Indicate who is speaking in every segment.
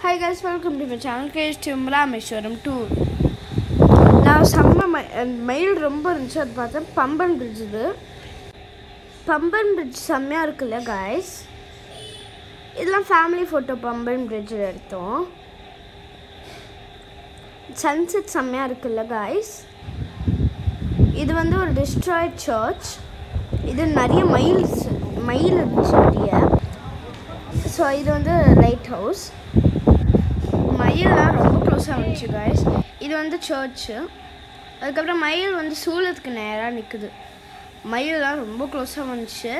Speaker 1: Hi guys, welcome to my channel KSTM Rameshwaram tour. Now summer mail ரொம்ப இருந்துச்சு அது பார்த்தா பம்பன் bridge இது. பம்பன் bridge செம்மையா இருக்குல்ல guys. இதெல்லாம் family photo பம்பன் bridge எடுத்தோம். Sunset செம்மையா இருக்குல்ல guys. இது வந்து ஒரு destroyed church. இது நிறைய மயில் இருந்துச்சு நிறைய. ஸோ இது வந்து லைட் ஹவுஸ். மயிலாம் ரொம்ப க்ளோஸாக வந்துச்சு காய்ஸ். இது வந்து சர்ச்சு. அதுக்கப்புறம் மயில் வந்து சூளத்துக்கு நேராக நிற்குது. மயிலாம் ரொம்ப க்ளோஸாக வந்துச்சு.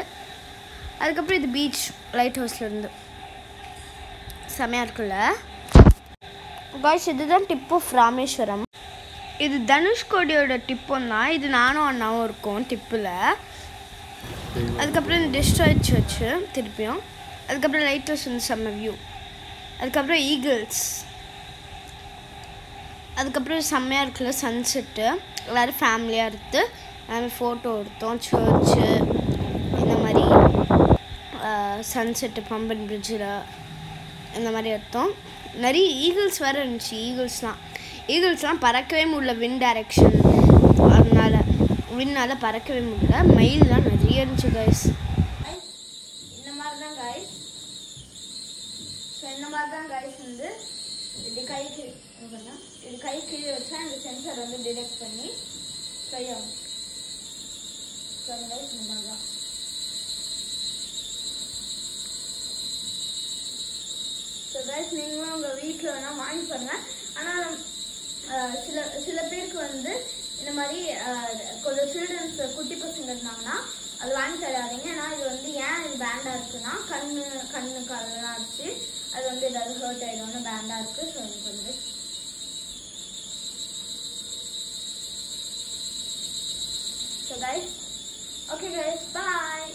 Speaker 1: அதுக்கப்புறம் இது பீச் லைட் ஹவுஸ்லேருந்து செமையாக இருக்குல்ல காய்ஸ். இதுதான் டிப் ஆஃப் ராமேஸ்வரம். இது தனுஷ்கோடியோட டிப்பும் தான். இது நானும் அண்ணாவும் இருக்கோம் டிப்பில். அதுக்கப்புறம் இந்த டிஸ்ட்ராய்ட் சர்ச்சு திருப்பியும். அதுக்கப்புறம் லைட் ஹவுஸ் வந்து செம்ம வியூ. அதுக்கப்புறம் ஈகிள்ஸ். அதுக்கப்புறம் செம்மையாக இருக்குல்ல சன்செட்டு. எல்லோரும் ஃபேமிலியாக எடுத்து எல்லாமே ஃபோட்டோ எடுத்தோம். சர்ச்சு இந்த மாதிரி சன்செட்டு பம்பன் பிரிட்ஜில் இந்த மாதிரி எடுத்தோம். நிறைய ஈகிள்ஸ் வேறு இருந்துச்சு. ஈகிள்ஸ்லாம் பறக்கவே முடியல விண்ட் டைரெக்ஷன். அதனால் விண்ணால் பறக்கவே முடியல. மயிலெலாம் நிறைய இருந்துச்சு கைஸ். இந்த மாதிரி தான் கைஸ். ஸோ இந்த மாதிரி தான் கைஸ் வந்து இது கை கீழே வச்சா இந்த சென்சார் வந்து டிடெக்ட் பண்ணி கையாகும். ஸோ அந்த கைஸ் இந்த மாதிரி தான். ஸோ கைஸ் நீங்களும் உங்கள் வீட்டில் வேணால் வாங்கி பாருங்கள். ஆனால் சில பேருக்கு வந்து இந்த மாதிரி கொஞ்சம் சில்ட்ரன்ஸ் குட்டி பசங்க இருந்தாங்கன்னா அது வாங்கி தராதீங்க. ஏன்னா இது வந்து ஏன் இது பேண்டாக இருக்குன்னா கண்ணுக்கு அதெல்லாம் அடிச்சு அது வந்து ஏதாவது ஹர்ட் ஆகிடும்னு பேண்டாக இருக்குது. ஸோ எனக்கு வந்து so guys okay guys bye.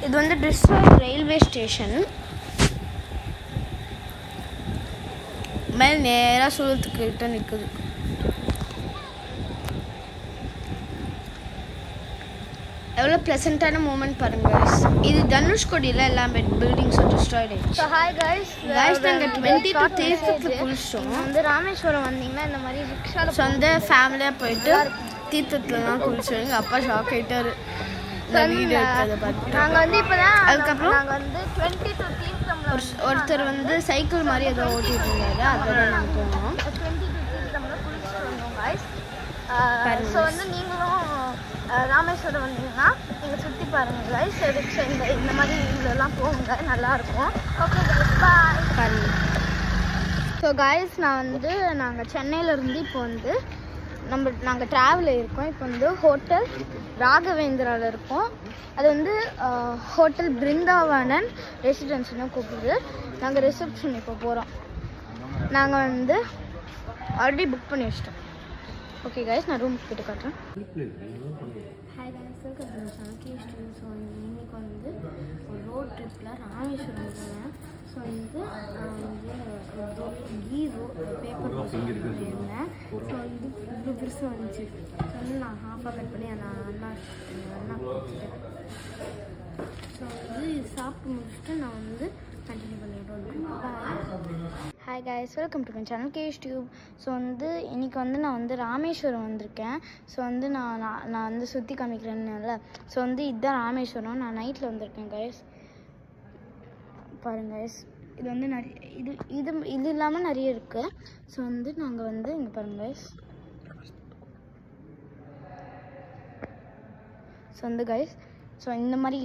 Speaker 1: இது வந்து டிஸ்ட்ராய்ட் ரயில்வே ஸ்டேஷன். மேலே நேராக சூழத்துக்கிட்ட நிற்குது. எவ்வளோ ப்ளசண்ட்டான மூமெண்ட் பாருங்க guys. இது தனுஷ்கோடியில் எல்லா பில்டிங்ஸும் டிஸ்ட்ராய்ட் ஆயிடுச்சு. ஸோ ஹாய் guys நாங்கள் 22 தீர்த்தத்தில் குளிச்சோம். வந்து ராமேஸ்வரம் வந்தீங்கன்னா இந்த மாதிரி ரிக்ஷாவில் வந்து ஃபேமிலியாக போயிட்டு தீர்த்தத்துலலாம் குளிச்சோம். எங்கள் அப்பா ஷாக் ஆகிட்டாரு இந்த வீடியோ இருக்கிறத பார்த்து. நாங்கள் வந்து இப்போ தான் அதுக்கப்புறம் நாங்கள் வந்து 22 தீர்த்தமில் ஒருத்தர் வந்து சைக்கிள் மாதிரி ஏதோ ஓட்டிகிட்டு இருந்தாரு. அதோட நாங்கள் போனோம். 22 தீர்த்தமில் குளிச்சுட்டு வந்தோம் guys. ஸோ வந்து நீங்களும் ராமேஸ்வரம் வந்தீங்கன்னா நீங்கள் சுற்றி பாருங்கள் கைஸ். இந்த மாதிரி இதெல்லாம் போகுங்க, நல்லாயிருக்கும். ஓகே கைஸ் பாய் பாருங்க. ஸோ கைஸ் நாங்கள் சென்னையிலேருந்து இப்போ வந்து நாங்கள் ட்ராவலில் இருக்கோம். இப்போ வந்து ஹோட்டல் ராகவேந்திராவில் இருக்கோம். அது வந்து ஹோட்டல் பிருந்தாவனன் ரெசிடென்சின்னு கூப்பிடுது. நாங்கள் ரிசப்ஷன் இப்போ போகிறோம். நாங்கள் வந்து ஆல்ரெடி புக் பண்ணி வச்சிட்டோம். ஓகே கைஸ் நான் ரூமுக்கு போய்ட்டு காட்டுறேன். Hi guys welcome to channel KSTM. So இன்றைக்கி வந்து ஒரு ரோட் ட்ரிப்பில் ராமேஸ்வரம் போனேன். ஸோ வந்து பேப்பர் இருந்தேன். ஸோ இது இவ்வளோ பெருசாக வந்துச்சு. ஸோ வந்து நான் ஹாஃபாக கட் பண்ணி அண்ணா கொடுத்துட்டேன். ஸோ வந்து சாப்பிட்டு முடிச்சுட்டு நான் வந்து கண்டினியூ பண்ணிவிட்டோம். Hi guys welcome to my channel KSTM. So வந்து இன்றைக்கி வந்து நான் வந்து ராமேஸ்வரம் வந்திருக்கேன். ஸோ வந்து நான் வந்து சுற்றி காமிக்கிறேன்னுல. ஸோ வந்து இதுதான் ராமேஸ்வரம். நான் நைட்டில் வந்திருக்கேன் கைஸ். பாருங்க கைஸ் இது வந்து நிறைய இது இல்லாமல் நிறைய இருக்குது. ஸோ வந்து நாங்கள் வந்து இங்கே பாருங்க கைஸ். ஸோ வந்து கைஸ் ஸோ இந்த மாதிரி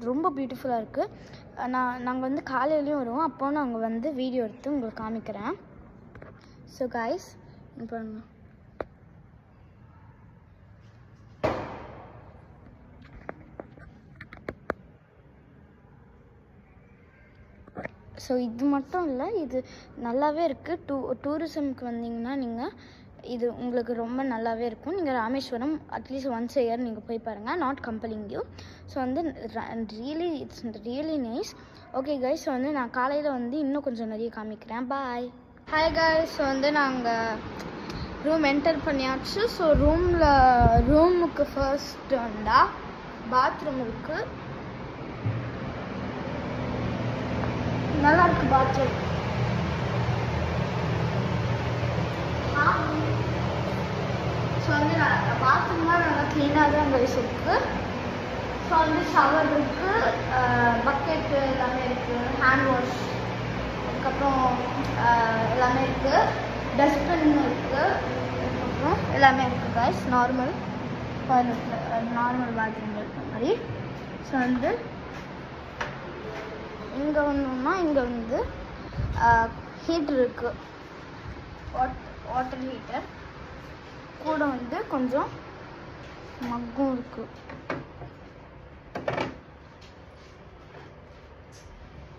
Speaker 1: ரொம்ப பியூட்டிஃபுல்லாக இருக்குது. நாங்கள் வந்து காலையிலையும் வருவோம். அப்போ நாங்கள் வந்து வீடியோ எடுத்து உங்களுக்கு காமிக்கிறேன். ஸோ கைஸ் பாருங்க. ஸோ இது மட்டும் இல்லை, இது நல்லாவே இருக்குது. டூரிசம்க்கு வந்தீங்கன்னா நீங்கள் இது உங்களுக்கு ரொம்ப நல்லாவே இருக்கும். நீங்கள் Rameswaram at least once a year நீங்கள் போய் பாருங்கள். Not compelling you. ஸோ வந்து it's really nice. Okay guys so வந்து நான் காலையில் வந்து இன்னும் கொஞ்சம் நிறைய காமிக்கிறேன். பாய். ஹாய் கைஸ் ஸோ வந்து நாங்கள் ரூம் என்டர் பண்ணியாச்சு. ஸோ ரூமுக்கு ஃபர்ஸ்ட் வந்தால் பாத்ரூம் இருக்குது. நல்லா இருக்குது பாத்ரூம். ஸோ வந்து பாத்ரூம்லாம் நல்லா க்ளீனாக தான் கைஸ் இருக்குது. ஸோ வந்து ஷவர் இருக்குது, பக்கெட்டு எல்லாமே இருக்குது, ஹேண்ட் வாஷ் அதுக்கப்புறம் எல்லாமே இருக்குது, டஸ்ட்பின் இருக்குது, அதுக்கப்புறம் எல்லாமே இருக்குது கைஸ். நார்மல் பாத்ரூம் இருக்கிற மாதிரி. ஸோ வந்து இங்கே வந்தோம்னா இங்கே வந்து ஹீட்டர் இருக்குது, வாட்டர் ஹீட்டர் கூட வந்து கொஞ்சம் மக்கும் இருக்குது.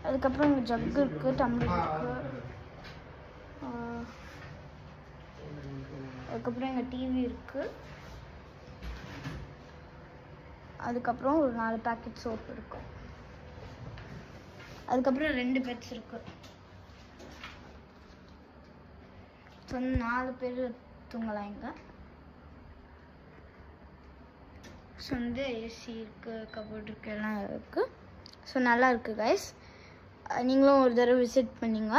Speaker 1: அதுக்கப்புறம் இங்கே ஜக்கு இருக்குது, டம்ளர் இருக்குது. அதுக்கப்புறம் இங்கே டிவி இருக்குது. அதுக்கப்புறம் ஒரு 4 பேக்கெட் சோப் இருக்கும். அதுக்கப்புறம் 2 பெட்ஸ் இருக்குது. ஸோ 4 பேர் தூங்கலாம் இங்கே. ஸோ வந்து ஏசி இருக்குது, கபோர்ட் இருக்குது, எல்லாம் இருக்குது. ஸோ நல்லா இருக்குது கைஸ். நீங்களும் ஒரு தடவை விசிட் பண்ணிங்க.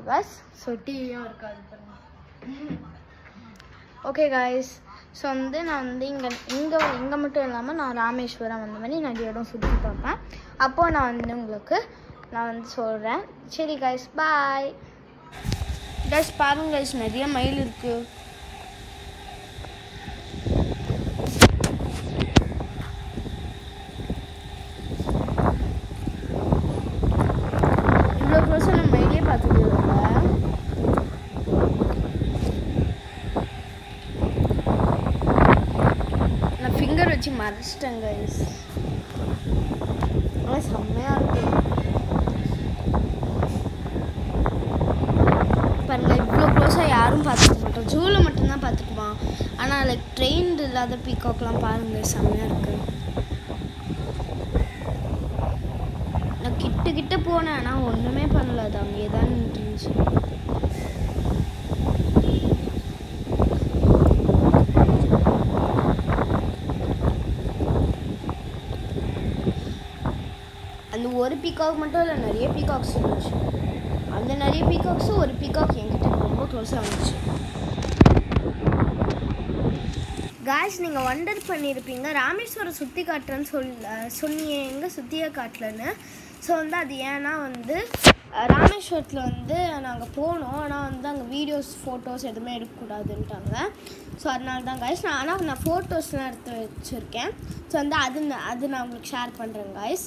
Speaker 1: கைஸ். ஸோ டிவியும் இருக்காது பாருங்க. Okay guys. ஸோ வந்து நான் வந்து இங்கே மட்டும் இல்லாமல் நான் ராமேஸ்வரம் அந்த மாதிரி நிறைய இடம் சுற்றி பார்ப்பேன். அப்போது நான் வந்து உங்களுக்கு சொல்கிறேன். சரி கைஸ், பாய் கைஸ். பாருங்க கைஸ், நிறைய மயில் இருக்குது. இவ்வளோ க்ளோஸாக நான் மயிலே பார்த்துட்டு ஃபிங்கர் வச்சு மறைச்சிட்டேன் கைஸ். ஆனால் செம்மையாக இருக்கு பாருங்கள். இவ்வளோ க்ளோஸாக யாரும் பார்த்துக்க மாட்டோம், ஜூவில் மட்டும்தான் பார்த்துக்குவான். ஆனால் லைக் ட்ரெயின்டு இல்லாத பீகாக்லாம் பாருங்கள், செம்மையாக இருக்குது. நான் கிட்ட போனேன், ஆனால் ஒன்றுமே பண்ணல, அது அங்கேயே தான் நின்றுச்சு. அந்த ஒரு பீகாக் மட்டும் இல்லை, நிறைய பீகாக்ஸ் இருந்துச்சு. அந்த நிறைய பீகாக்ஸும் ஒரு பீகாக் என்கிட்ட ரொம்ப க்ளோஸாக வந்துச்சு. காய்ஸ், நீங்கள் வண்டர் பண்ணியிருப்பீங்க ராமேஸ்வரம் சுற்றி காட்டுறேன்னு சொன்னீங்க, எங்கே சுற்றியே காட்டலன்னு. ஸோ வந்து அது ஏன்னா வந்து ராமேஸ்வரத்தில் வந்து நாங்கள் போனோம், ஆனால் வந்து அங்கே வீடியோஸ் ஃபோட்டோஸ் எதுவுமே எடுக்கக்கூடாதுன்ட்டாங்க. ஸோ அதனால தான் காய்ஸ். நான் ஃபோட்டோஸ்லாம் எடுத்து வச்சுருக்கேன். ஸோ வந்து அது நான் உங்களுக்கு ஷேர் பண்ணுறேன் காய்ஸ்.